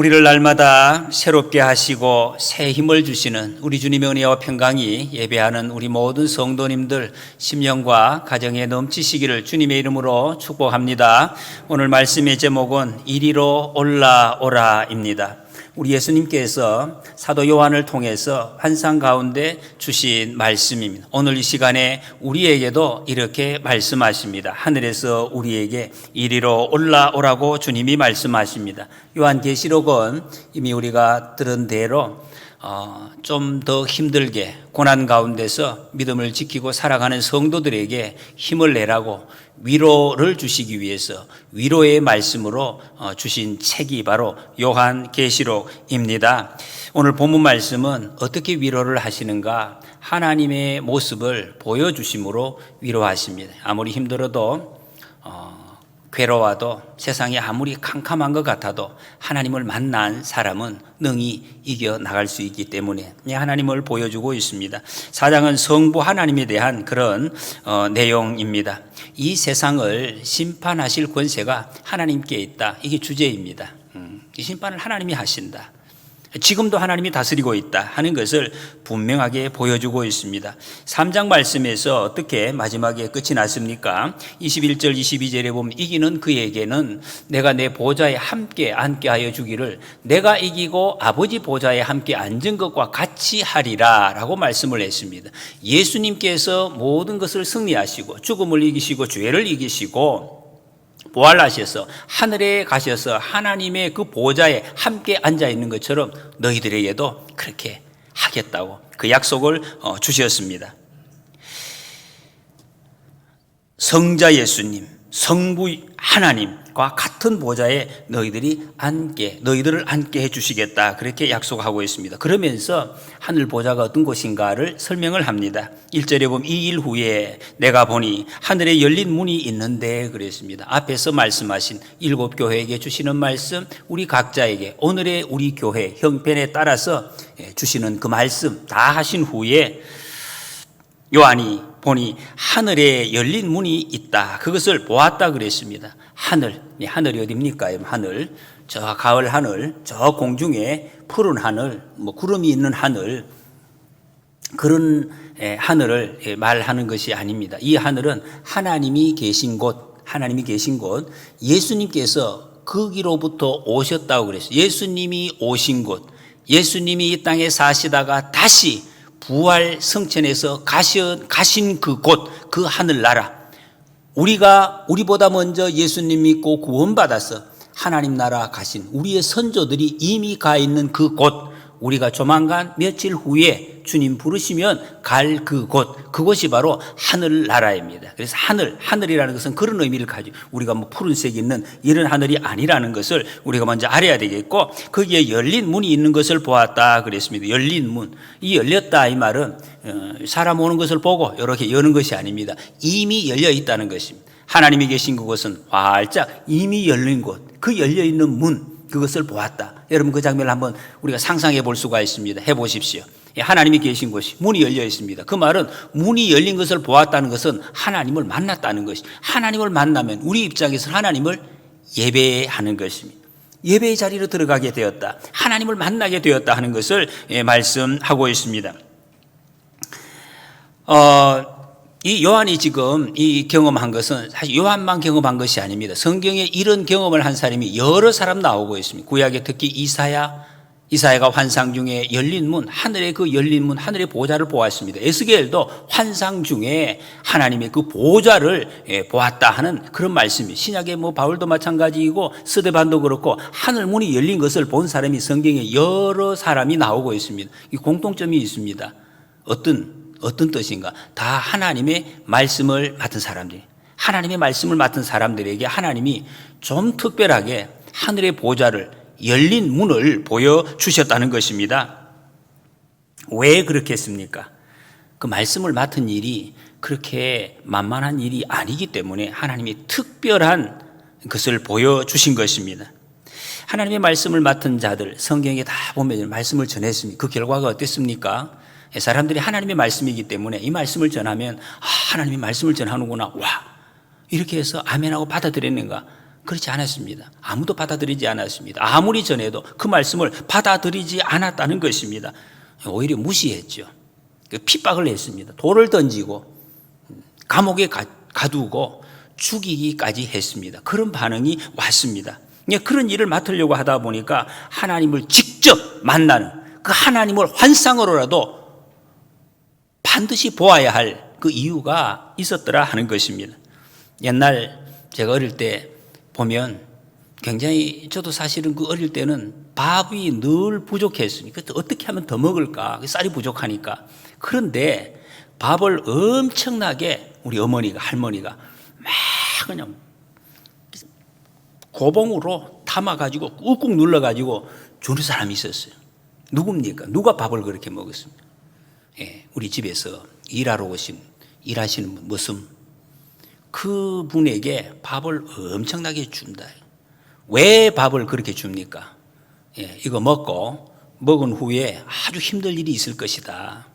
우리를 날마다 새롭게 하시고 새 힘을 주시는 우리 주님의 은혜와 평강이 예배하는 우리 모든 성도님들 심령과 가정에 넘치시기를 주님의 이름으로 축복합니다. 오늘 말씀의 제목은 이리로 올라오라입니다. 우리 예수님께서 사도 요한을 통해서 환상 가운데 주신 말씀입니다. 오늘 이 시간에 우리에게도 이렇게 말씀하십니다. 하늘에서 우리에게 이리로 올라오라고 주님이 말씀하십니다. 요한계시록은 이미 우리가 들은 대로 좀 더 힘들게 고난 가운데서 믿음을 지키고 살아가는 성도들에게 힘을 내라고 위로를 주시기 위해서 위로의 말씀으로 주신 책이 바로 요한계시록입니다. 오늘 본문 말씀은 어떻게 위로를 하시는가? 하나님의 모습을 보여주심으로 위로하십니다. 아무리 힘들어도 괴로워도 세상이 아무리 캄캄한 것 같아도 하나님을 만난 사람은 능히 이겨나갈 수 있기 때문에 하나님을 보여주고 있습니다. 4장은 성부 하나님에 대한 그런 내용입니다. 이 세상을 심판하실 권세가 하나님께 있다. 이게 주제입니다. 이 심판을 하나님이 하신다. 지금도 하나님이 다스리고 있다 하는 것을 분명하게 보여주고 있습니다. 3장 말씀에서 어떻게 마지막에 끝이 났습니까? 21절 22절에 보면 이기는 그에게는 내가 내 보좌에 함께 앉게 하여 주기를 내가 이기고 아버지 보좌에 함께 앉은 것과 같이 하리라 라고 말씀을 했습니다. 예수님께서 모든 것을 승리하시고 죽음을 이기시고 죄를 이기시고 부활하셔서 하늘에 가셔서 하나님의 그 보좌에 함께 앉아 있는 것처럼 너희들에게도 그렇게 하겠다고 그 약속을 주셨습니다. 성자 예수님, 성부 하나님과 같은 보좌에 너희들을 앉게 해주시겠다 그렇게 약속하고 있습니다. 그러면서 하늘 보좌가 어떤 곳인가를 설명을 합니다. 1절에 보면 이 일 후에 내가 보니 하늘에 열린 문이 있는데 그랬습니다. 앞에서 말씀하신 7 교회에게 주시는 말씀, 우리 각자에게 오늘의 우리 교회 형편에 따라서 주시는 그 말씀 다 하신 후에 요한이 보니 하늘에 열린 문이 있다. 그것을 보았다 그랬습니다. 하늘이 어디입니까? 하늘, 저 가을 하늘, 저 공중에 푸른 하늘, 구름이 있는 하늘, 그런 하늘을 말하는 것이 아닙니다. 이 하늘은 하나님이 계신 곳, 예수님께서 거기로부터 오셨다고 그랬어요. 예수님이 오신 곳, 예수님이 이 땅에 사시다가 다시 부활 성천에서 가신 그 곳, 그 하늘나라, 우리보다 먼저 예수님 믿고 구원받아서 하나님 나라 가신 우리의 선조들이 이미 가 있는 그 곳, 우리가 조만간 며칠 후에 주님 부르시면 갈 그 곳, 그곳이 바로 하늘나라입니다. 그래서 하늘이라는 것은 그런 의미를 가지고 우리가 푸른색이 있는 이런 하늘이 아니라는 것을 우리가 먼저 알아야 되겠고, 거기에 열린 문이 있는 것을 보았다 그랬습니다. 열린 문, 이 열렸다 이 말은 사람 오는 것을 보고 이렇게 여는 것이 아닙니다. 이미 열려 있다는 것입니다. 하나님이 계신 그곳은 활짝 이미 열린 곳, 그 열려 있는 문, 그것을 보았다. 여러분 그 장면을 한번 우리가 상상해 볼 수가 있습니다. 해보십시오. 하나님이 계신 곳이 문이 열려 있습니다. 그 말은 문이 열린 것을 보았다는 것은 하나님을 만났다는 것이, 하나님을 만나면 우리 입장에서 하나님을 예배하는 것입니다. 예배의 자리로 들어가게 되었다, 하나님을 만나게 되었다 하는 것을 말씀하고 있습니다. 이 요한이 지금 이 경험한 것은 사실 요한만 경험한 것이 아닙니다. 성경에 이런 경험을 한 사람이 여러 사람 나오고 있습니다. 구약에 특히 이사야가 환상 중에 열린 문, 하늘의 그 열린 문, 하늘의 보좌를 보았습니다. 에스겔도 환상 중에 하나님의 그 보좌를 보았다 하는 그런 말씀입니다. 신약의 바울도 마찬가지이고 스데반도 그렇고 하늘 문이 열린 것을 본 사람이 성경에 여러 사람이 나오고 있습니다. 이 공통점이 있습니다. 어떤 뜻인가? 다 하나님의 말씀을 맡은 사람들이, 하나님의 말씀을 맡은 사람들에게 하나님이 좀 특별하게 하늘의 보좌를, 열린 문을 보여주셨다는 것입니다. 왜 그렇게 했습니까? 그 말씀을 맡은 일이 그렇게 만만한 일이 아니기 때문에 하나님이 특별한 것을 보여주신 것입니다. 하나님의 말씀을 맡은 자들, 성경에 다 보면 말씀을 전했습니다. 그 결과가 어땠습니까? 사람들이 하나님의 말씀이기 때문에 이 말씀을 전하면 하나님의 말씀을 전하는구나, 와, 이렇게 해서 아멘하고 받아들였는가? 그렇지 않았습니다. 아무도 받아들이지 않았습니다. 아무리 전해도 그 말씀을 받아들이지 않았다는 것입니다. 오히려 무시했죠. 핍박을 했습니다. 돌을 던지고 감옥에 가두고 죽이기까지 했습니다. 그런 반응이 왔습니다. 그런 일을 맡으려고 하다 보니까 하나님을 직접 만나는 그 하나님을 환상으로라도 반드시 보아야 할 그 이유가 있었더라 하는 것입니다. 옛날 제가 어릴 때 보면 굉장히 저도 사실은 그 어릴 때는 밥이 늘 부족했으니까 어떻게 하면 더 먹을까? 쌀이 부족하니까. 그런데 밥을 엄청나게 우리 어머니가 할머니가 막 그냥 고봉으로 담아가지고 꾹꾹 눌러가지고 주는 사람이 있었어요. 누굽니까? 누가 밥을 그렇게 먹었습니까? 우리 집에서 일하러 일하시는 분, 무슨 그 분에게 밥을 엄청나게 준다. 왜 밥을 그렇게 줍니까? 이거 먹은 후에 아주 힘들 일이 있을 것이다.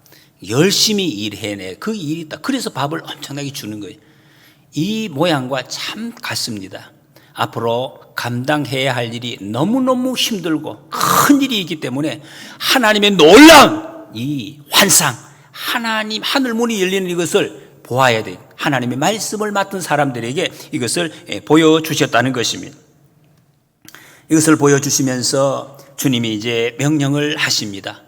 열심히 일해내. 그 일이 있다. 그래서 밥을 엄청나게 주는 거예요. 이 모양과 참 같습니다. 앞으로 감당해야 할 일이 너무너무 힘들고 큰 일이 있기 때문에 하나님의 놀라운 이 환상, 하나님 하늘 문이 열리는 이것을 보아야 돼요. 하나님의 말씀을 맡은 사람들에게 이것을 보여주셨다는 것입니다. 이것을 보여주시면서 주님이 이제 명령을 하십니다.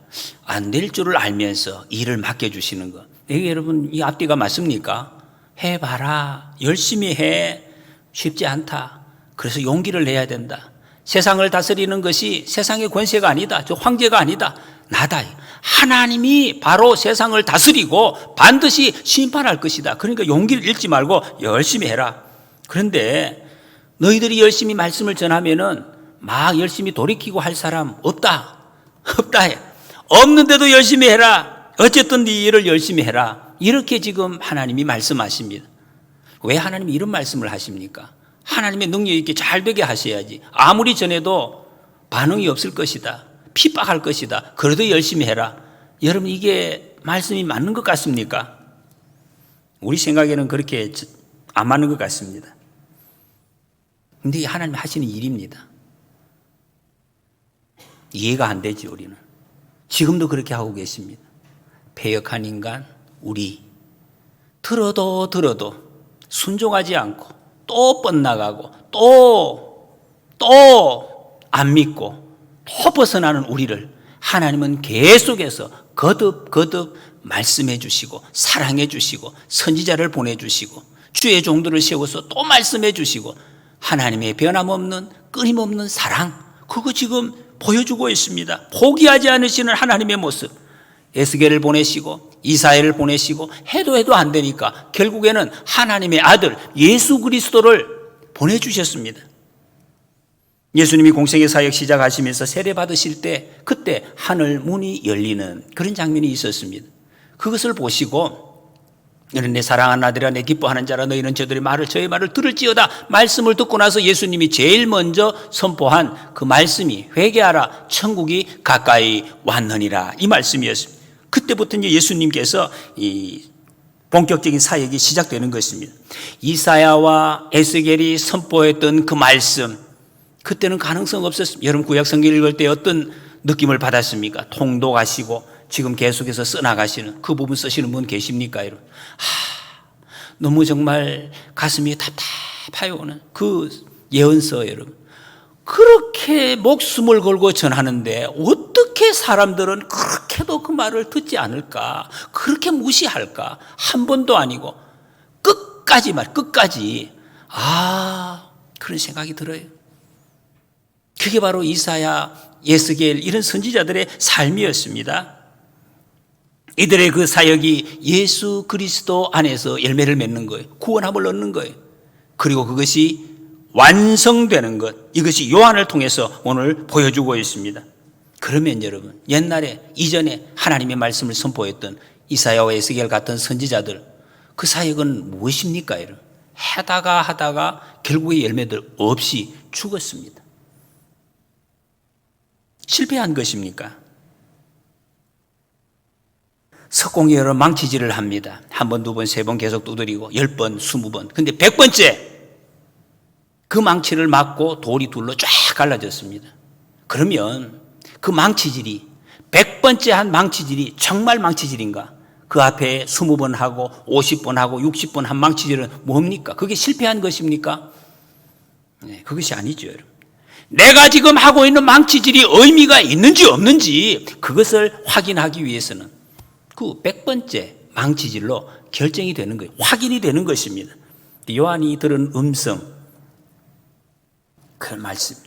안 될 줄을 알면서 일을 맡겨주시는 것. 여러분 이 앞뒤가 맞습니까? 해봐라. 열심히 해. 쉽지 않다. 그래서 용기를 내야 된다. 세상을 다스리는 것이 세상의 권세가 아니다. 저 황제가 아니다. 나다. 하나님이 바로 세상을 다스리고 반드시 심판할 것이다. 그러니까 용기를 잃지 말고 열심히 해라. 그런데 너희들이 열심히 말씀을 전하면은 막 열심히 돌이키고 할 사람 없다. 없다 해. 없는데도 열심히 해라. 어쨌든 네 일을 열심히 해라. 이렇게 지금 하나님이 말씀하십니다. 왜 하나님이 이런 말씀을 하십니까? 하나님의 능력 있게 잘 되게 하셔야지. 아무리 전해도 반응이 없을 것이다. 핍박할 것이다. 그래도 열심히 해라. 여러분 이게 말씀이 맞는 것 같습니까? 우리 생각에는 그렇게 안 맞는 것 같습니다. 근데 하나님 하시는 일입니다. 이해가 안 되지 우리는. 지금도 그렇게 하고 계십니다. 패역한 인간 우리 들어도 순종하지 않고 또 뻗나가고 또 안 믿고 또 벗어나는 우리를 하나님은 계속해서 거듭 말씀해 주시고 사랑해 주시고 선지자를 보내주시고 주의 종들을 세워서 또 말씀해 주시고 하나님의 변함없는 끊임없는 사랑 그거 지금 보여주고 있습니다. 포기하지 않으시는 하나님의 모습. 에스겔을 보내시고 이사야를 보내시고 해도 안 되니까 결국에는 하나님의 아들 예수 그리스도를 보내주셨습니다. 예수님이 공생의 사역 시작하시면서 세례 받으실 때 그때 하늘 문이 열리는 그런 장면이 있었습니다. 그것을 보시고 너는 내 사랑하는 아들이라 내 기뻐하는 자라 너희는 저의 말을 들을지어다 말씀을 듣고 나서 예수님이 제일 먼저 선포한 그 말씀이 회개하라 천국이 가까이 왔느니라 이 말씀이었습니다. 그때부터 이제 예수님께서 이 본격적인 사역이 시작되는 것입니다. 이사야와 에스겔이 선포했던 그 말씀 그때는 가능성 없었습니다. 여러분 구약 성경 읽을 때 어떤 느낌을 받았습니까? 통독하시고 지금 계속해서 써나가시는 그 부분 쓰시는 분 계십니까? 여러분? 너무 정말 가슴이 답답해요. 그 예언서 여러분. 그렇게 목숨을 걸고 전하는데 어떻게 사람들은 그렇게도 그 말을 듣지 않을까? 그렇게 무시할까? 한 번도 아니고 끝까지 그런 생각이 들어요. 그게 바로 이사야, 에스겔 이런 선지자들의 삶이었습니다. 이들의 그 사역이 예수 그리스도 안에서 열매를 맺는 거예요. 구원함을 얻는 거예요. 그리고 그것이 완성되는 것, 이것이 요한을 통해서 오늘 보여주고 있습니다. 그러면 여러분 옛날에 이전에 하나님의 말씀을 선포했던 이사야와 에스겔 같은 선지자들 그 사역은 무엇입니까? 여러분? 하다가 결국에 열매들 없이 죽었습니다. 실패한 것입니까? 석공이 여러 망치질을 합니다. 한 번, 두 번, 세 번 계속 두드리고 10번, 20번. 근데 100번째 그 망치를 맞고 돌이 둘로 쫙 갈라졌습니다. 그러면 그 망치질이 100번째 한 망치질이 정말 망치질인가? 그 앞에 20번 하고 50번 하고 60번 한 망치질은 뭡니까? 그게 실패한 것입니까? 네, 그것이 아니죠, 여러분. 내가 지금 하고 있는 망치질이 의미가 있는지 없는지 그것을 확인하기 위해서는 그 100번째 망치질로 결정이 되는 거예요. 확인이 되는 것입니다. 요한이 들은 음성, 그 말씀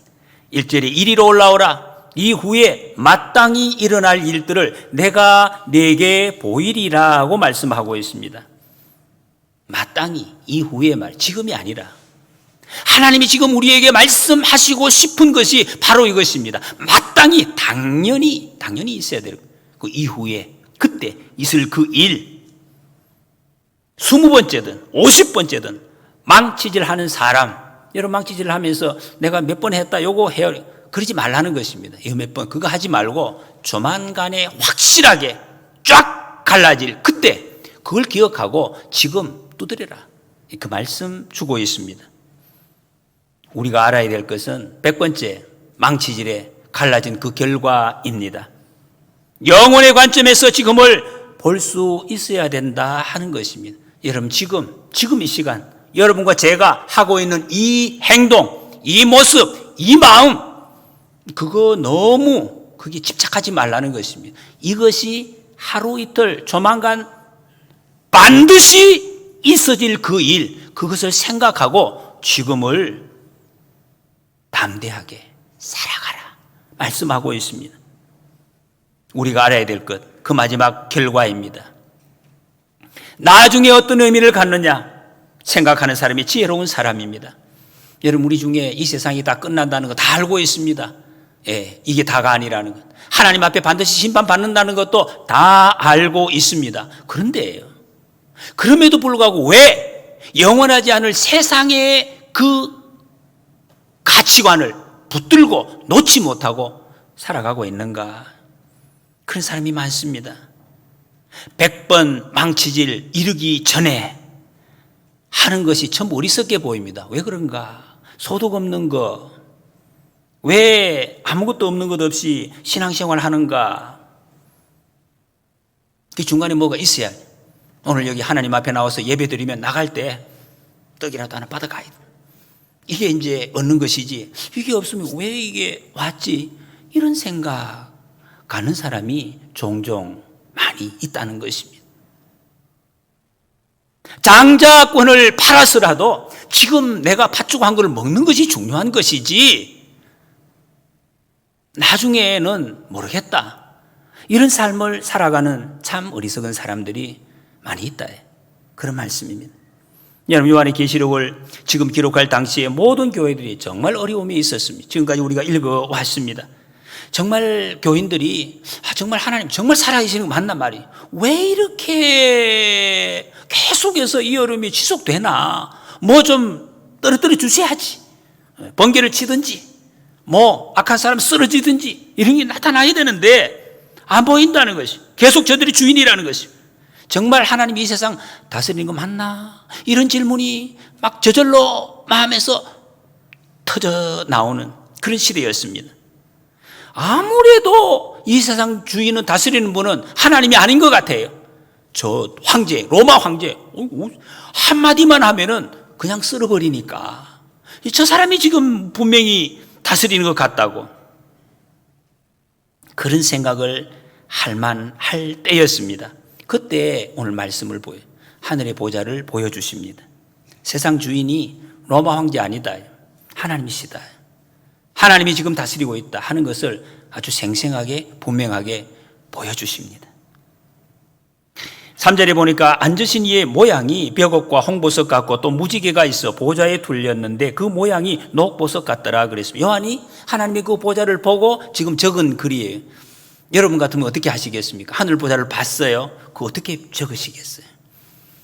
1절에 이리로 올라오라. 이후에 마땅히 일어날 일들을 내가 네게 보이리라고 말씀하고 있습니다. 마땅히 이후의 말, 지금이 아니라 하나님이 지금 우리에게 말씀하시고 싶은 것이 바로 이것입니다. 마땅히 당연히 있어야 돼요. 그 이후에 그때 있을 그 일, 20번째든 50번째든 망치질하는 사람, 여러분 망치질을 하면서 내가 몇 번 했다 요거 해요, 그러지 말라는 것입니다. 이거 몇 번 그거 하지 말고 조만간에 확실하게 쫙 갈라질 그때 그걸 기억하고 지금 두드려라, 그 말씀 주고 있습니다. 우리가 알아야 될 것은 100번째 망치질에 갈라진 그 결과입니다. 영혼의 관점에서 지금을 볼 수 있어야 된다 하는 것입니다. 여러분 지금 이 시간 여러분과 제가 하고 있는 이 행동, 이 모습, 이 마음, 그거 너무 그게 집착하지 말라는 것입니다. 이것이 하루 이틀 조만간 반드시 있어질 그 일, 그것을 생각하고 지금을 담대하게 살아가라 말씀하고 있습니다. 우리가 알아야 될 것, 그 마지막 결과입니다. 나중에 어떤 의미를 갖느냐 생각하는 사람이 지혜로운 사람입니다. 여러분 우리 중에 이 세상이 다 끝난다는 거 다 알고 있습니다. 예, 이게 다가 아니라는 것, 하나님 앞에 반드시 심판받는다는 것도 다 알고 있습니다. 그럼에도 불구하고 왜 영원하지 않을 세상의 그 가치관을 붙들고 놓지 못하고 살아가고 있는가? 그런 사람이 많습니다. 100번 망치질 이르기 전에 하는 것이 전부 어리석게 보입니다. 왜 그런가? 소득 없는 거, 왜 아무것도 없는 것 없이 신앙생활 하는가? 그 중간에 뭐가 있어야 돼. 오늘 여기 하나님 앞에 나와서 예배 드리면 나갈 때 떡이라도 하나 받아가야 돼. 이게 이제 얻는 것이지, 이게 없으면 왜 이게 왔지? 이런 생각 가는 사람이 종종 많이 있다는 것입니다. 장자권을 팔아서라도 지금 내가 팥주고 한 걸 먹는 것이 중요한 것이지 나중에는 모르겠다, 이런 삶을 살아가는 참 어리석은 사람들이 많이 있다, 그런 말씀입니다. 여러분 요한의 계시록을 지금 기록할 당시에 모든 교회들이 정말 어려움이 있었습니다. 지금까지 우리가 읽어왔습니다. 정말 교인들이 정말 하나님 정말 살아계시는 거 맞나 말이에요. 왜 이렇게 계속해서 이 어려움이 지속되나? 뭐 좀 떨어뜨려 주셔야지, 번개를 치든지 뭐 악한 사람 쓰러지든지 이런 게 나타나야 되는데 안 보인다는 것이, 계속 저들이 주인이라는 것이, 정말 하나님이 이 세상 다스리는 거 맞나? 이런 질문이 막 저절로 마음에서 터져 나오는 그런 시대였습니다. 아무래도 이 세상 주인은 다스리는 분은 하나님이 아닌 것 같아요. 저 황제, 로마 황제 한마디만 하면은 그냥 쓸어버리니까 저 사람이 지금 분명히 다스리는 것 같다고, 그런 생각을 할 만할 때였습니다. 그때 오늘 말씀을 보여 하늘의 보좌를 보여주십니다. 세상 주인이 로마 황제 아니다, 하나님이시다, 하나님이 지금 다스리고 있다 하는 것을 아주 생생하게 분명하게 보여주십니다. 3절에 보니까 앉으신 이의 모양이 벽옥과 홍보석 같고 또 무지개가 있어 보좌에 둘렸는데 그 모양이 녹보석 같더라 그랬습니다. 요한이 하나님의 그 보좌를 보고 지금 적은 글이에요. 여러분 같으면 어떻게 하시겠습니까? 하늘 보좌를 봤어요. 그거 어떻게 적으시겠어요?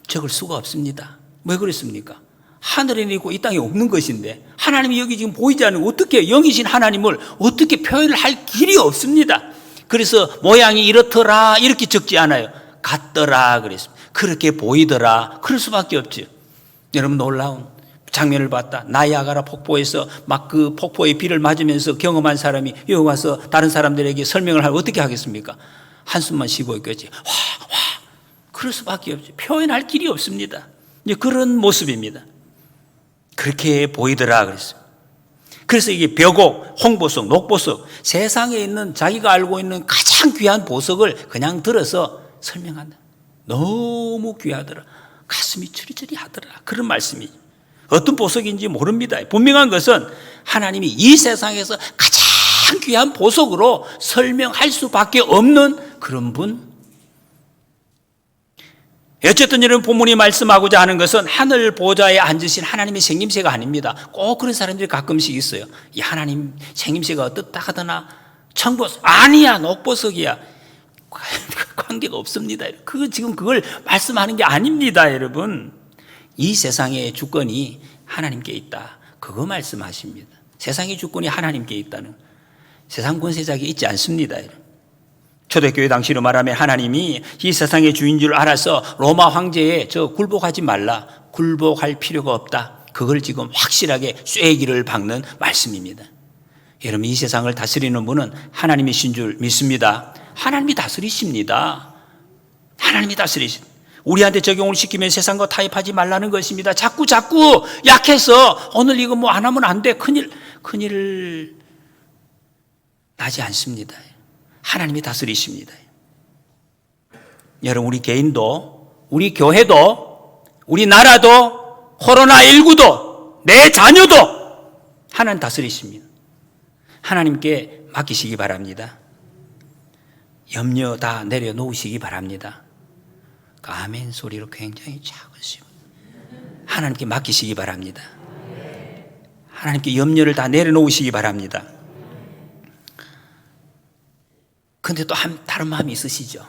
적을 수가 없습니다. 왜 그랬습니까? 하늘에 있고 이 땅에 없는 것인데 하나님이 여기 지금 보이지 않는, 어떻게 영이신 하나님을 어떻게 표현을 할 길이 없습니다. 그래서 모양이 이렇더라 이렇게 적지 않아요. 같더라 그랬습니다. 그렇게 보이더라, 그럴 수밖에 없죠. 여러분 놀라운, 장면을 봤다. 나이아가라 폭포에서 막 그 폭포의 비를 맞으면서 경험한 사람이 여기 와서 다른 사람들에게 설명을 하면 어떻게 하겠습니까? 한숨만 쉬고 있겠지. 그럴 수밖에 없죠. 표현할 길이 없습니다. 이제 그런 모습입니다. 그렇게 보이더라 그랬어요. 그래서 이게 벽옥, 홍보석, 녹보석, 세상에 있는 자기가 알고 있는 가장 귀한 보석을 그냥 들어서 설명한다. 너무 귀하더라. 가슴이 추리추리 하더라. 그런 말씀이죠. 어떤 보석인지 모릅니다. 분명한 것은 하나님이 이 세상에서 가장 귀한 보석으로 설명할 수밖에 없는 그런 분. 어쨌든 여러분, 본문이 말씀하고자 하는 것은 하늘 보좌에 앉으신 하나님의 생김새가 아닙니다. 꼭 그런 사람들이 가끔씩 있어요. 이 하나님 생김새가 어떻다 하더나 청보석 아니야, 녹보석이야. 관계가 없습니다. 지금 그걸 말씀하는 게 아닙니다, 여러분. 이 세상의 주권이 하나님께 있다. 그거 말씀하십니다. 세상의 주권이 하나님께 있다는, 세상 권세자에게 있지 않습니다, 여러분. 초대교회 당시로 말하면 하나님이 이 세상의 주인 줄 알아서 로마 황제에 굴복하지 말라, 굴복할 필요가 없다. 그걸 지금 확실하게 쐐기를 박는 말씀입니다. 여러분, 이 세상을 다스리는 분은 하나님이신 줄 믿습니다. 하나님이 다스리십니다. 하나님이 다스리십니다. 우리한테 적용을 시키면 세상과 타협하지 말라는 것입니다. 자꾸 약해서 오늘 이거 뭐 안 하면 안 돼. 큰일 나지 않습니다. 하나님이 다스리십니다. 여러분, 우리 개인도, 우리 교회도, 우리 나라도, 코로나19도, 내 자녀도 하나님 다스리십니다. 하나님께 맡기시기 바랍니다. 염려 다 내려놓으시기 바랍니다. 아멘 소리로 굉장히 작으시고, 하나님께 맡기시기 바랍니다. 하나님께 염려를 다 내려놓으시기 바랍니다. 근데 또 다른 마음이 있으시죠?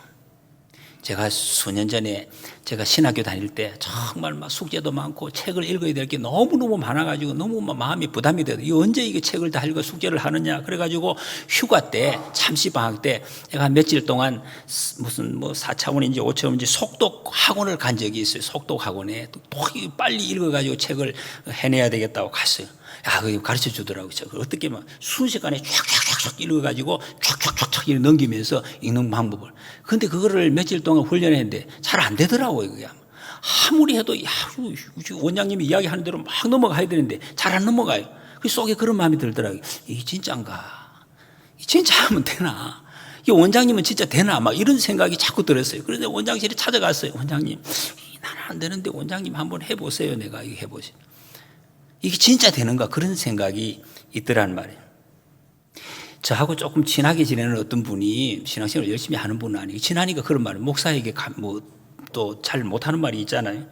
제가 수년 전에 제가 신학교 다닐 때 정말 막 숙제도 많고 책을 읽어야 될 게 너무너무 많아가지고 너무 마음이 부담이 돼요. 언제 이게 책을 다 읽어 숙제를 하느냐. 그래가지고 휴가 때, 잠시방학 때 제가 며칠 동안 무슨 4차원인지 5차원인지 속독 학원을 간 적이 있어요. 속독 학원에. 빨리 읽어가지고 책을 해내야 되겠다고 갔어요. 그거 가르쳐 주더라고요. 어떻게 순식간에 쫙쫙쫙 읽어가지고 쫙쫙쫙 넘기면서 읽는 방법을. 근데 그거를 며칠 동안 훈련했는데 잘 안 되더라고요. 그게. 아무리 해도 원장님이 이야기하는 대로 막 넘어가야 되는데 잘 안 넘어가요. 그 속에 그런 마음이 들더라고요. 이게 진짜인가? 진짜 하면 되나? 이 원장님은 진짜 되나? 막 이런 생각이 자꾸 들었어요. 그래서 원장실에 찾아갔어요. 원장님, 나는 안 되는데 원장님 한번 해보세요. 내가 이거 해보세요. 이게 진짜 되는가? 그런 생각이 있더란 말이에요. 저하고 조금 친하게 지내는 어떤 분이 신앙생활을 열심히 하는 분은 아니고, 친하니까 그런 말을, 목사에게 또 잘 못하는 말이 있잖아요.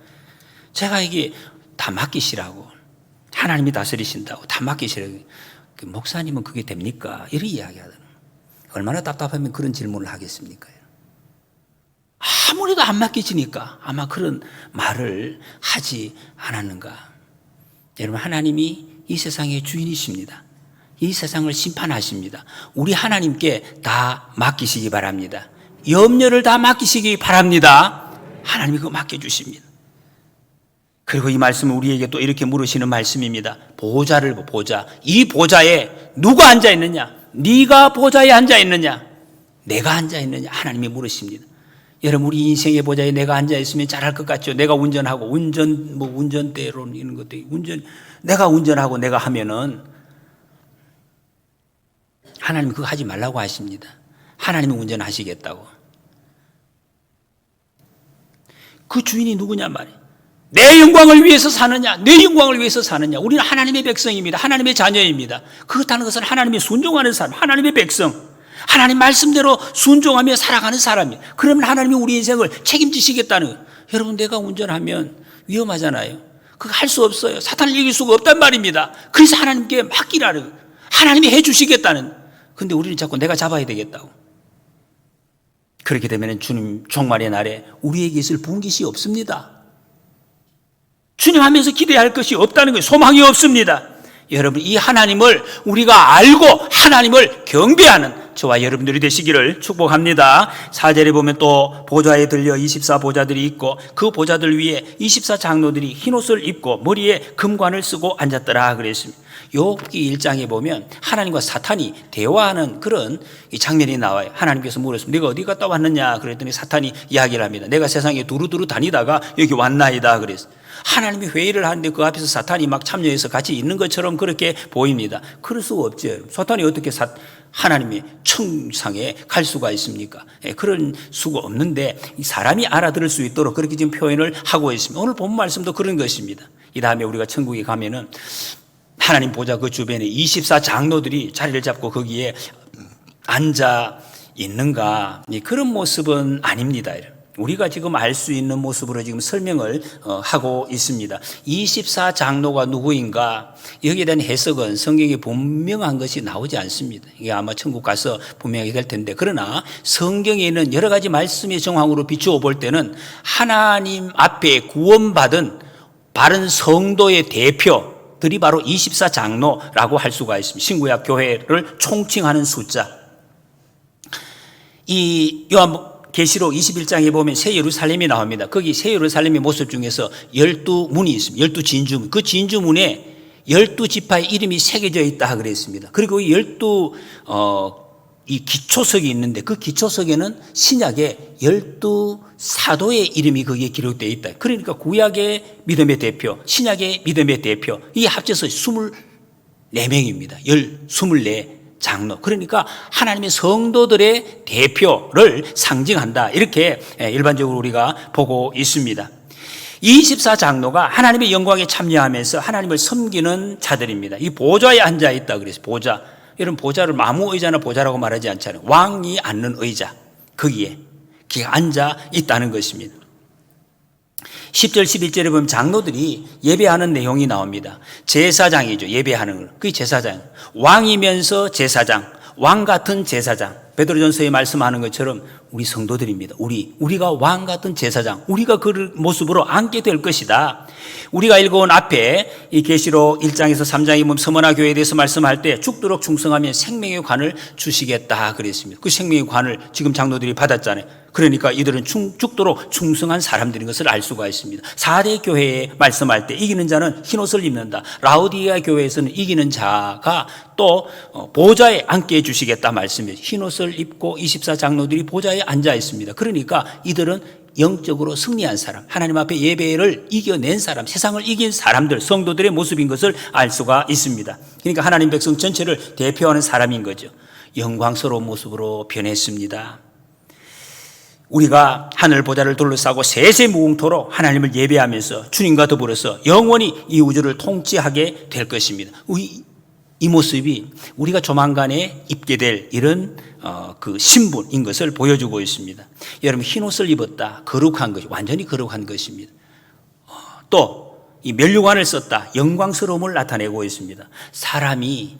제가 이게 다 맡기시라고, 하나님이 다스리신다고 다 맡기시라고, 목사님은 그게 됩니까? 이런 이야기 하더라고요. 얼마나 답답하면 그런 질문을 하겠습니까? 아무래도 안 맡기지니까 아마 그런 말을 하지 않았는가. 여러분, 하나님이 이 세상의 주인이십니다. 이 세상을 심판하십니다. 우리 하나님께 다 맡기시기 바랍니다. 염려를 다 맡기시기 바랍니다. 하나님이 그거 맡겨주십니다. 그리고 이 말씀은 우리에게 또 이렇게 물으시는 말씀입니다. 보좌. 이 보좌에 누가 앉아있느냐? 네가 보좌에 앉아있느냐? 내가 앉아있느냐? 하나님이 물으십니다. 여러분, 우리 인생의 보좌에 내가 앉아있으면 잘할 것 같죠? 내가 운전하고, 운전대로 이런 것도, 내가 운전하고 내가 하면은 하나님이 그거 하지 말라고 하십니다. 하나님이 운전하시겠다고. 그 주인이 누구냐 말이에요. 내 영광을 위해서 사느냐, 내 영광을 위해서 사느냐. 우리는 하나님의 백성입니다. 하나님의 자녀입니다. 그렇다는 것은 하나님의 순종하는 사람, 하나님의 백성, 하나님 말씀대로 순종하며 살아가는 사람이에요. 그러면 하나님이 우리 인생을 책임지시겠다는 거예요. 여러분, 내가 운전하면 위험하잖아요. 그거 할 수 없어요. 사탄을 이길 수가 없단 말입니다. 그래서 하나님께 맡기라는 거예요. 하나님이 해주시겠다는. 근데 우리는 자꾸 내가 잡아야 되겠다고. 그렇게 되면 주님 종말의 날에 우리에게 있을 부은 것이 없습니다. 주님 하면서 기대할 것이 없다는 거예요. 소망이 없습니다. 여러분, 이 하나님을 우리가 알고 하나님을 경배하는 저와 여러분들이 되시기를 축복합니다. 4절에 보면 또 보좌에 들려 24보좌들이 있고 그 보좌들 위에 24장로들이 흰옷을 입고 머리에 금관을 쓰고 앉았더라 그랬습니다. 욥기 1장에 보면 하나님과 사탄이 대화하는 그런 장면이 나와요. 하나님께서 물었습니다. 네가 어디 갔다 왔느냐 그랬더니 사탄이 이야기를 합니다. 내가 세상에 두루두루 다니다가 여기 왔나이다 그랬어요. 하나님이 회의를 하는데 그 앞에서 사탄이 막 참여해서 같이 있는 것처럼 그렇게 보입니다. 그럴 수가 없죠. 사탄이 어떻게 하나님의 청상에 갈 수가 있습니까? 그런 수가 없는데 사람이 알아들을 수 있도록 그렇게 지금 표현을 하고 있습니다. 오늘 본 말씀도 그런 것입니다. 이 다음에 우리가 천국에 가면은 하나님 보좌 그 주변에 24장로들이 자리를 잡고 거기에 앉아 있는가? 그런 모습은 아닙니다. 우리가 지금 알 수 있는 모습으로 지금 설명을 하고 있습니다. 24장로가 누구인가? 여기에 대한 해석은 성경에 분명한 것이 나오지 않습니다. 이게 아마 천국 가서 분명하게 될 텐데, 그러나 성경에 있는 여러 가지 말씀의 정황으로 비추어 볼 때는 하나님 앞에 구원받은 바른 성도의 대표들이 바로 24장로라고 할 수가 있습니다. 신구약 교회를 총칭하는 숫자. 이 계시록 21장에 보면 새 예루살렘이 나옵니다. 거기 새 예루살렘의 모습 중에서 12문이 있습니다. 12진주문. 그 진주문에 12지파의 이름이 새겨져 있다 그랬습니다. 그리고 이 12 기초석이 있는데 그 기초석에는 신약의 12사도의 이름이 거기에 기록되어 있다. 그러니까 구약의 믿음의 대표, 신약의 믿음의 대표, 이게 합쳐서 24명입니다. 24 장로. 그러니까 하나님의 성도들의 대표를 상징한다. 이렇게 일반적으로 우리가 보고 있습니다. 24장로가 하나님의 영광에 참여하면서 하나님을 섬기는 자들입니다. 이 보좌에 앉아 있다 그래서 보좌. 이런 보좌를 아무 의자나 보좌라고 말하지 않잖아요. 왕이 앉는 의자. 거기에 앉아 있다는 것입니다. 10절 11절에 보면 장로들이 예배하는 내용이 나옵니다. 제사장이죠. 예배하는 거. 그게 제사장. 왕이면서 제사장. 왕 같은 제사장. 베드로전서에 말씀하는 것처럼 우리 성도들입니다. 우리가 왕 같은 제사장. 우리가 그 모습으로 앉게 될 것이다. 우리가 읽어온 앞에 이 계시록 1장에서 3장에 보면 서머나 교회에 대해서 말씀할 때 죽도록 충성하면 생명의 관을 주시겠다 그랬습니다. 그 생명의 관을 지금 장로들이 받았잖아요. 그러니까 이들은 죽도록 충성한 사람들인 것을 알 수가 있습니다. 4대 교회에 말씀할 때 이기는 자는 흰옷을 입는다. 라우디게아 교회에서는 이기는 자가 또 보좌에 앉게 해주시겠다 말씀이에요. 흰옷을 입고 24장로들이 보좌에 앉아 있습니다. 그러니까 이들은 영적으로 승리한 사람, 하나님 앞에 예배를 이겨낸 사람, 세상을 이긴 사람들, 성도들의 모습인 것을 알 수가 있습니다. 그러니까 하나님 백성 전체를 대표하는 사람인 거죠. 영광스러운 모습으로 변했습니다. 우리가 하늘 보좌를 둘러싸고 세세무궁토록 하나님을 예배하면서 주님과 더불어서 영원히 이 우주를 통치하게 될 것입니다. 이 모습이 우리가 조만간에 입게 될 이런 그 신분인 것을 보여주고 있습니다. 여러분, 흰옷을 입었다. 거룩한 것이, 완전히 거룩한 것입니다. 또 이 면류관을 썼다. 영광스러움을 나타내고 있습니다. 사람이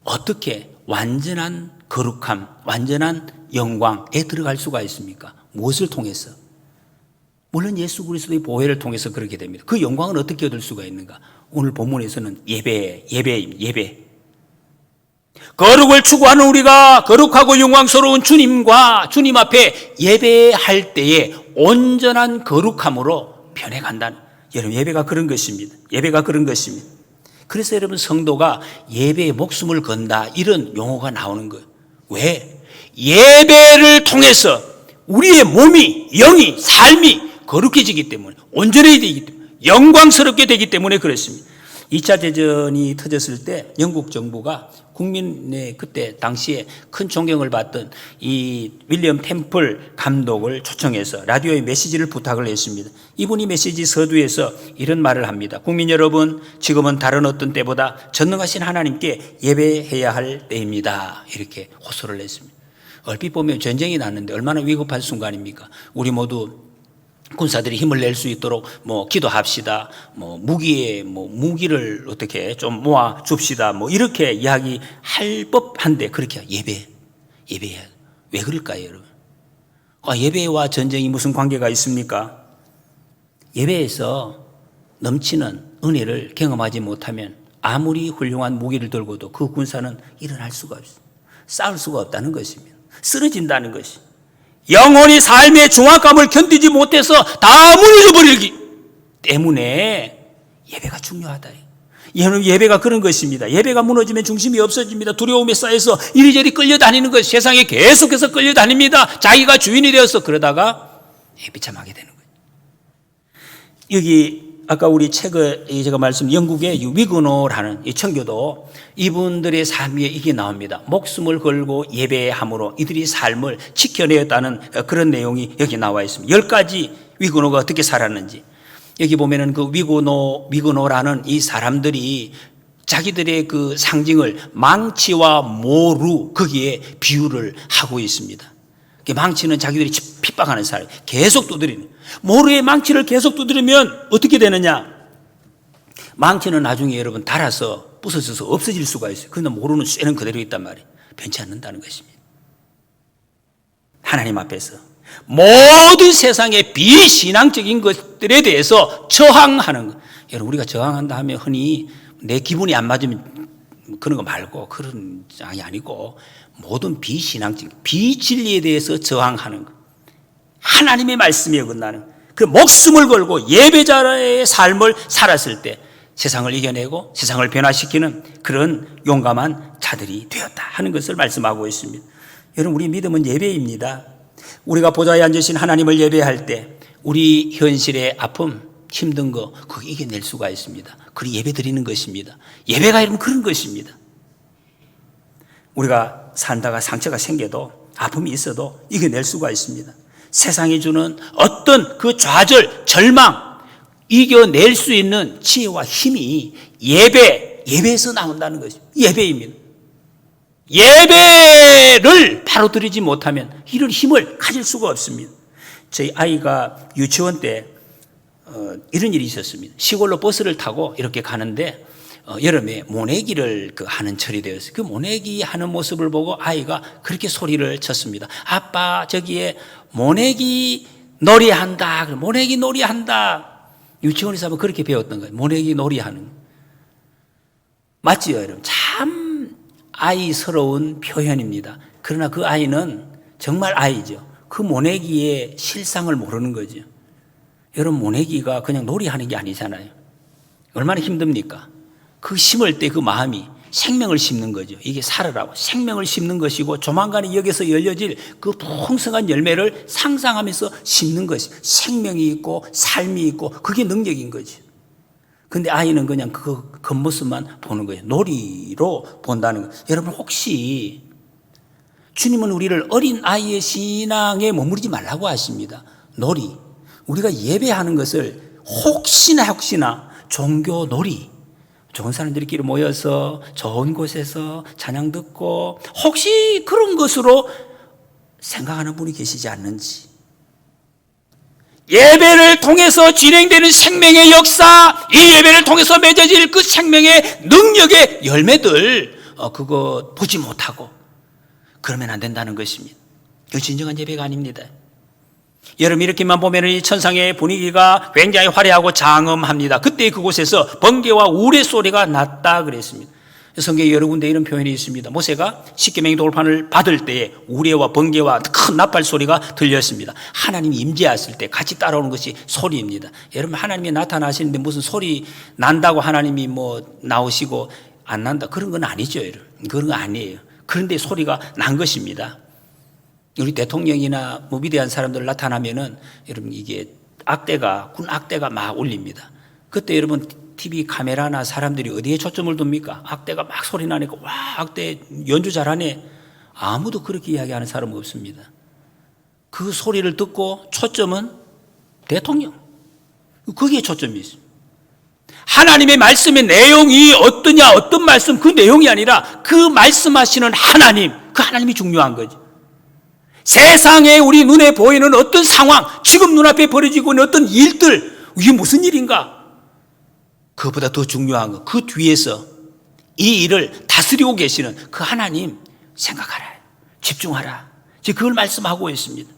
어떻게 완전한 거룩함, 완전한 영광에 들어갈 수가 있습니까? 무엇을 통해서? 물론 예수 그리스도의 보혈을 통해서 그렇게 됩니다. 그 영광을 어떻게 얻을 수가 있는가? 오늘 본문에서는 예배. 거룩을 추구하는 우리가 거룩하고 영광스러운 주님과 주님 앞에 예배할 때에 온전한 거룩함으로 변해간다는, 여러분, 예배가 그런 것입니다. 예배가 그런 것입니다. 그래서 여러분, 성도가 예배에 목숨을 건다, 이런 용어가 나오는 거예요. 왜? 예배를 통해서 우리의 몸이, 영이, 삶이 거룩해지기 때문에, 온전해지기 때문에, 영광스럽게 되기 때문에 그렇습니다. 2차 대전이 터졌을 때 영국 정부가 국민의 그때 당시에 큰 존경을 받던 이 윌리엄 템플 감독을 초청해서 라디오에 메시지를 부탁을 했습니다. 이분이 메시지 서두에서 이런 말을 합니다. 국민 여러분, 지금은 다른 어떤 때보다 전능하신 하나님께 예배해야 할 때입니다. 이렇게 호소를 했습니다. 얼핏 보면 전쟁이 났는데 얼마나 위급한 순간입니까? 우리 모두 군사들이 힘을 낼 수 있도록 기도합시다. 무기를 어떻게 좀 모아 줍시다. 이렇게 이야기할 법한데 그렇게 예배해야. 왜 그럴까요, 여러분? 예배와 전쟁이 무슨 관계가 있습니까? 예배에서 넘치는 은혜를 경험하지 못하면 아무리 훌륭한 무기를 들고도 그 군사는 일어날 수가 없어요. 싸울 수가 없다는 것입니다. 쓰러진다는 것이. 영혼이 삶의 중압감을 견디지 못해서 다 무너져 버리기 때문에 예배가 중요하다. 여러분, 예배가 그런 것입니다. 예배가 무너지면 중심이 없어집니다. 두려움에 쌓여서 이리저리 끌려다니는 것, 세상에 계속해서 끌려다닙니다. 자기가 주인이 되어서 그러다가 비참하게 되는 거예요. 여기 아까 우리 책을 제가 영국의 위그노라는 이 청교도, 이분들의 삶에 이게 나옵니다. 목숨을 걸고 예배함으로 이들이 삶을 지켜내었다는 그런 내용이 여기 나와 있습니다. 10가지 위그노가 어떻게 살았는지. 여기 보면은 그 위그노라는 이 사람들이 자기들의 그 상징을 망치와 모루, 거기에 비유를 하고 있습니다. 망치는 자기들이 핍박하는 사람, 계속 두드리는. 모루에 망치를 계속 두드리면 어떻게 되느냐? 망치는 나중에 여러분 닳아서 부서져서 없어질 수가 있어요. 그런데 모루는 쇠는 그대로 있단 말이에요. 변치 않는다는 것입니다. 하나님 앞에서 모든 세상의 비신앙적인 것들에 대해서 저항하는 것. 여러분, 우리가 저항한다 하면 흔히 내 기분이 안 맞으면 그런 거 말고, 그런 장이 아니고 모든 비신앙적인 비진리에 대해서 저항하는 것. 하나님의 말씀에 어긋나는 그 목숨을 걸고 예배자의 삶을 살았을 때 세상을 이겨내고 세상을 변화시키는 그런 용감한 자들이 되었다 하는 것을 말씀하고 있습니다. 여러분, 우리 믿음은 예배입니다. 우리가 보좌에 앉으신 하나님을 예배할 때 우리 현실의 아픔, 힘든 거 그거 이겨낼 수가 있습니다. 그리 예배 드리는 것입니다. 예배가 이러면 그런 것입니다. 우리가 살다가 상처가 생겨도 아픔이 있어도 이겨낼 수가 있습니다. 세상이 주는 어떤 그 좌절, 절망 이겨낼 수 있는 지혜와 힘이 예배에서 나온다는 것입니다. 예배입니다. 예배를 바로 드리지 못하면 이런 힘을 가질 수가 없습니다. 저희 아이가 유치원 때 이런 일이 있었습니다. 시골로 버스를 타고 이렇게 가는데 여름에 모내기를 하는 철이 되었어요. 그 모내기 하는 모습을 보고 아이가 그렇게 소리를 쳤습니다. 아빠, 저기에 모내기 놀이한다. 모내기 놀이한다. 유치원에서 하면 그렇게 배웠던 거예요. 모내기 놀이하는. 맞지요, 여러분? 참 아이스러운 표현입니다. 그러나 그 아이는 정말 아이죠. 그 모내기의 실상을 모르는 거죠. 여러분, 모내기가 그냥 놀이하는 게 아니잖아요. 얼마나 힘듭니까? 그 심을 때 그 마음이 생명을 심는 거죠. 이게 살으라고 생명을 심는 것이고 조만간에 여기서 열려질 그 풍성한 열매를 상상하면서 심는 것이 생명이 있고 삶이 있고 그게 능력인 거죠. 그런데 아이는 그냥 그 겉모습만 보는 거예요. 놀이로 본다는 거예요. 여러분, 혹시 주님은 우리를 어린 아이의 신앙에 머무르지 말라고 하십니다. 놀이. 우리가 예배하는 것을 혹시나 종교 놀이, 좋은 사람들끼리 모여서 좋은 곳에서 찬양 듣고 혹시 그런 것으로 생각하는 분이 계시지 않는지. 예배를 통해서 진행되는 생명의 역사, 이 예배를 통해서 맺어질 그 생명의 능력의 열매들 그거 보지 못하고 그러면 안 된다는 것입니다. 이거 진정한 예배가 아닙니다. 여러분, 이렇게만 보면 이 천상의 분위기가 굉장히 화려하고 장엄합니다. 그때 그곳에서 번개와 우레 소리가 났다 그랬습니다. 성경에 여러 군데 이런 표현이 있습니다. 모세가 십계명의 돌판을 받을 때에 우레와 번개와 큰 나팔 소리가 들렸습니다. 하나님이 임재하실 때 같이 따라오는 것이 소리입니다. 여러분, 하나님이 나타나시는데 무슨 소리 난다고 하나님이 나오시고 안 난다 그런 건 아니죠. 여러분, 그런 거 아니에요. 그런데 소리가 난 것입니다. 우리 대통령이나 위대한 사람들 나타나면은 여러분 이게 군 악대가 막 울립니다. 그때 여러분 TV 카메라나 사람들이 어디에 초점을 둡니까? 악대가 막 소리 나니까 와, 악대 연주 잘하네. 아무도 그렇게 이야기하는 사람은 없습니다. 그 소리를 듣고 초점은 대통령. 거기에 초점이 있습니다. 하나님의 말씀의 내용이 어떠냐, 어떤 말씀, 그 내용이 아니라 그 말씀하시는 하나님, 그 하나님이 중요한 거죠. 세상에 우리 눈에 보이는 어떤 상황, 지금 눈앞에 벌어지고 있는 어떤 일들, 이게 무슨 일인가? 그것보다 더 중요한 거, 그 뒤에서 이 일을 다스리고 계시는 그 하나님 생각하라, 집중하라. 지금 그걸 말씀하고 있습니다.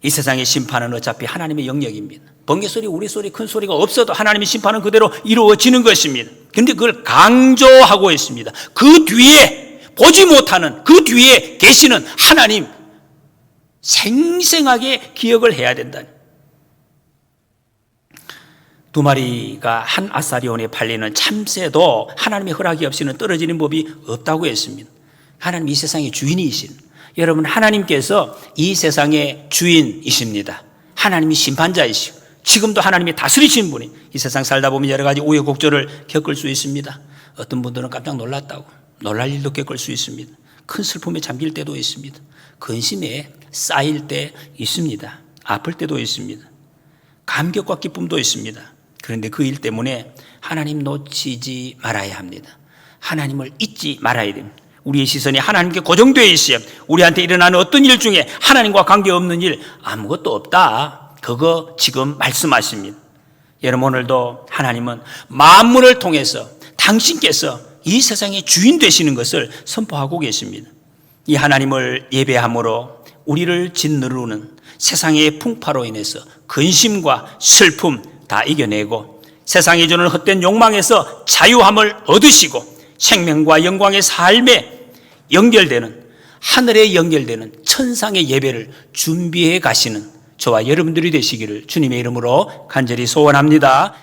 이 세상의 심판은 어차피 하나님의 영역입니다. 번개 소리, 우리 소리, 큰 소리가 없어도 하나님의 심판은 그대로 이루어지는 것입니다. 그런데 그걸 강조하고 있습니다. 그 뒤에 보지 못하는 그 뒤에 계시는 하나님 생생하게 기억을 해야 된다. 두 마리가 한 아사리온에 팔리는 참새도 하나님의 허락이 없이는 떨어지는 법이 없다고 했습니다. 하나님 이 세상의 주인이신, 여러분 하나님께서 이 세상의 주인이십니다. 하나님이 심판자이시고 지금도 하나님이 다스리시는 분이 이 세상 살다 보면 여러 가지 우여곡절을 겪을 수 있습니다. 어떤 분들은 깜짝 놀랐다고 놀랄 일도 겪을 수 있습니다. 큰 슬픔에 잠길 때도 있습니다. 근심에 쌓일 때 있습니다. 아플 때도 있습니다. 감격과 기쁨도 있습니다. 그런데 그 일 때문에 하나님 놓치지 말아야 합니다. 하나님을 잊지 말아야 됩니다. 우리의 시선이 하나님께 고정되어 있어야 우리한테 일어나는 어떤 일 중에 하나님과 관계없는 일 아무것도 없다. 그거 지금 말씀하십니다. 여러분 오늘도 하나님은 만물을 통해서 당신께서 이 세상의 주인 되시는 것을 선포하고 계십니다. 이 하나님을 예배함으로 우리를 짓누르는 세상의 풍파로 인해서 근심과 슬픔 다 이겨내고 세상이 주는 헛된 욕망에서 자유함을 얻으시고 생명과 영광의 삶에 연결되는 하늘에 연결되는 천상의 예배를 준비해 가시는 저와 여러분들이 되시기를 주님의 이름으로 간절히 소원합니다.